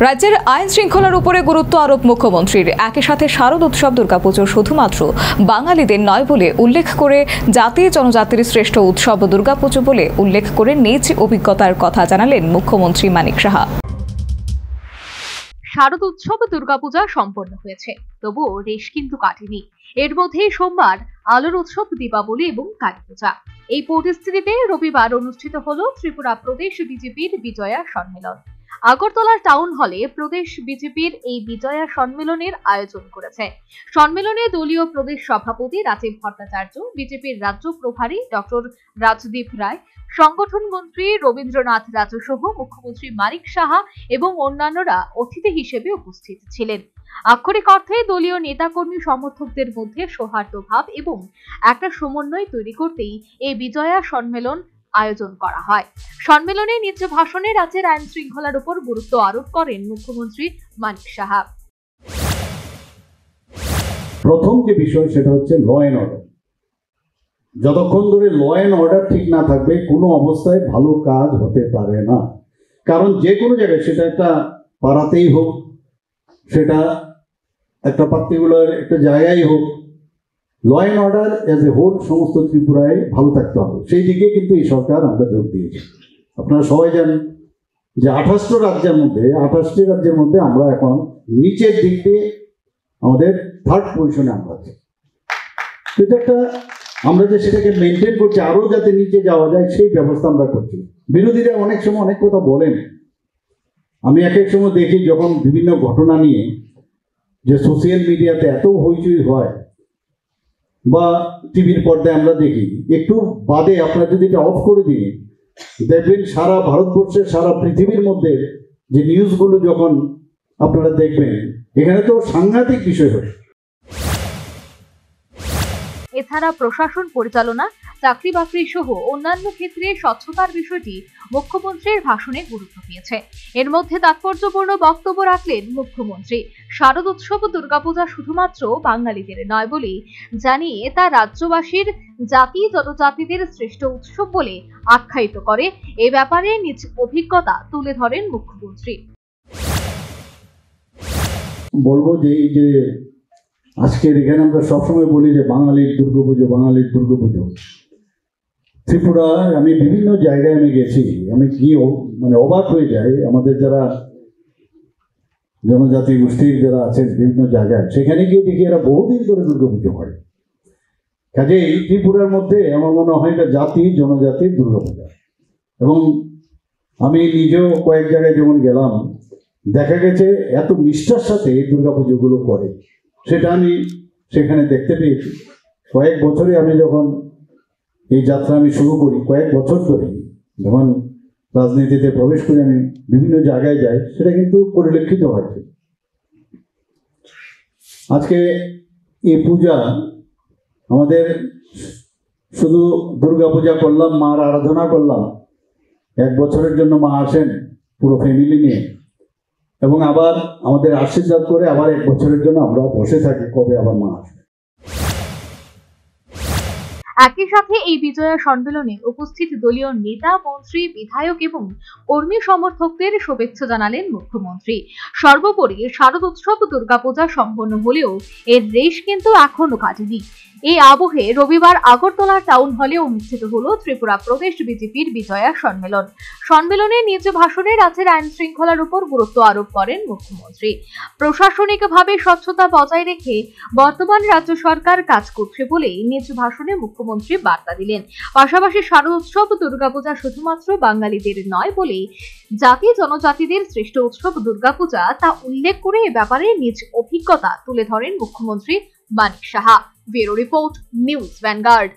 রাজ্যের আইন শৃঙ্খলার উপরে গুরুত্ব আরোপ মুখ্যমন্ত্রীর। একই সাথে শারদ উৎসব দুর্গাপুজো শুধুমাত্র বাঙালিদের নয় বলে উল্লেখ করে জাতি জনজাতির শ্রেষ্ঠ উৎসব দুর্গাপুজো বলে উল্লেখ করে নিজ অভিজ্ঞতার কথা জানালেন মুখ্যমন্ত্রী মানিক সাহা। শারদ উৎসব দুর্গাপূজা সম্পন্ন হয়েছে, তবুও রেশ কিন্তু কাটেনি। এর মধ্যেই সোমবার আলোর উৎসব দীপাবলি এবং কালী পূজা। এই পরিস্থিতিতে রবিবার অনুষ্ঠিত হলো ত্রিপুরা প্রদেশ বিজেপির বিজয়া সম্মেলন। আগরতলার টাউন হলে প্রদেশ বিজেপির এই বিজয়া সম্মেলনের আয়োজন করেছে। সম্মেলনে দলীয় প্রদেশ সভাপতি রাজীব ভট্টাচার্য, বিজেপির রাজ্য প্রভারী ডক্টর রাজদীপ রায়, সংগঠন মন্ত্রী রবীন্দ্রনাথ রাজু সহ মুখ্যমন্ত্রী মানিক সাহা এবং অন্যান্যরা অতিথি হিসেবে উপস্থিত ছিলেন। আক্ষরিক অর্থে দলীয় নেতাকর্মী সমর্থকদের মধ্যে সৌহার্দ্যভাব এবং একটা সমন্বয় তৈরি করতেই এই বিজয়া সম্মেলন আয়োজন করা হয়। সম্মেলনে নিজ ভাষণে রাজ্যের আইন শৃঙ্খলার উপর গুরুত্ব আরোপ করেন মুখ্যমন্ত্রী মানিক সাহা। প্রথম যে বিষয় সেটা হচ্ছে ল অ্যান্ড অর্ডার। যতক্ষণ ধরে ল অ্যান্ড অর্ডার ঠিক না থাকবে কোনো অবস্থায় ভালো কাজ হতে পারে না। কারণ যে কোনো জায়গায়, সেটা একটা পাড়াতেই হোক, সেটা একটা পার্টিকুলার একটা জায়গায় হোক, law and order as a whole সমস্ত ত্রিপুরায় ভালো থাকতে হবে। সেই দিকে কিন্তু এই সরকার আমরা জোর দিয়েছি। আপনারা সবাই জানেন যে 28টি রাজ্যের মধ্যে আমরা এখন নিচের দিক দিয়ে আমাদের থার্ড পজিশনে আমরা আছি। এটা একটা আমরা যে সেটাকে মেনটেন করছি, আরও যাতে নিচে যাওয়া যায় সেই ব্যবস্থা আমরা করছি। বিরোধীরা অনেক সময় অনেক কথা বলেন। আমি এক এক সময় দেখি যখন বিভিন্ন ঘটনা নিয়ে যে সোশ্যাল মিডিয়াতে এত হইচই হয় বা টিভির পর্দায় আমরা দেখি, একটু বাদে আপনারা যদি এটা অফ করে দিন, দেখবেন সারা ভারতবর্ষের সারা পৃথিবীর মধ্যে যে নিউজগুলো যখন আপনারা দেখবেন, এখানে তো সাংঘাতিক বিষয় হয়। এছাড়া প্রশাসন পরিচালনা, চাকরি বাকরি সহ অন্যান্য ক্ষেত্রে স্বচ্ছতার বিষয়টি মুখ্যমন্ত্রীর ভাষণে গুরুত্ব পেয়েছে। এর মধ্যে তাৎপর্যপূর্ণ বক্তব্য রাখলেন মুখ্যমন্ত্রী। শারদ উৎসব দুর্গাপূজা শুধুমাত্র বাঙালিদের নয় বলে জানিয়ে তা রাজ্যবাসীর জাতি জনজাতিদের শ্রেষ্ঠ উৎসব বলে আখ্যায়িত করে। এ ব্যাপারে নিজ অভিজ্ঞতা তুলে ধরেন মুখ্যমন্ত্রী। বলবো যে এই যে আজকের এখানে আমরা সবসময় বলি যে বাঙালির দুর্গাপুজো, ত্রিপুরায় আমি বিভিন্ন জায়গায় আমি গেছি, আমি কি অবাক হয়ে যাই। আমাদের যারা জনজাতি গোষ্ঠীর যারা আছেন বিভিন্ন জায়গায়, সেখানে গিয়ে দেখি এরা বহুদিন ধরে দুর্গাপুজো করে। কাজেই ত্রিপুরার মধ্যে আমার মনে হয় এটা জাতি জনজাতির দুর্গাপূজা। এবং আমি নিজেও কয়েক জায়গায় যেমন গেলাম, দেখা গেছে এত নিষ্ঠার সাথে এই দুর্গাপুজোগুলো করে, সেটা আমি সেখানে দেখতে পেয়েছি। কয়েক বছরে আমি যখন এই যাত্রা আমি শুরু করি, কয়েক বছর ধরে যখন রাজনীতিতে প্রবেশ করে আমি বিভিন্ন জায়গায় যাই, সেটা কিন্তু পরিলক্ষিত হয়েছে। আজকে এই পূজা আমাদের শুধু দুর্গাপূজা করলাম, মার আরাধনা করলাম, এক বছরের জন্য মা আসেন পুরো ফ্যামিলি নিয়ে, এবং আবার আমাদের আশীর্বাদ করে আবার এক বছরের জন্য আমরা বসে থাকি কবে আবার মা আসবে। একই সাথে এই বিজয়া সম্মেলনে উপস্থিত দলীয় নেতা, মন্ত্রী, বিধায়ক এবং কর্মী সমর্থকদের শুভেচ্ছা জানালেন মুখ্যমন্ত্রী। সর্বোপরি শারদ উৎসব দুর্গাপূজা সম্পন্ন হলেও এর রেশ কিন্তু এখনো কাটেনি। এই আবহে রবিবার আগরতলা টাউন হলে অনুষ্ঠিত হলো ত্রিপুরা প্রদেশ বিজেপির বিজয়া সম্মেলন। সম্মেলনে নিজ ভাষণে রাজ্যের আইন শৃঙ্খলার উপর গুরুত্ব আরোপ করেন মুখ্যমন্ত্রী। প্রশাসনিকভাবে স্বচ্ছতা বজায় রেখে বর্তমান রাজ্য সরকার কাজ করছে বলে নিজ ভাষণে মুখ্যমন্ত্রী বার্তা দিলেন। পাশাপাশি শারদ উৎসব দুর্গাপূজা শুধুমাত্র বাঙালিদের নয় বলে জাতি জনজাতিদের শ্রেষ্ঠ উৎসব দুর্গাপূজা তা উল্লেখ করে এ ব্যাপারে নিজ অভিজ্ঞতা তুলে ধরেন মুখ্যমন্ত্রী Manik Saha. Bureau report, news vanguard.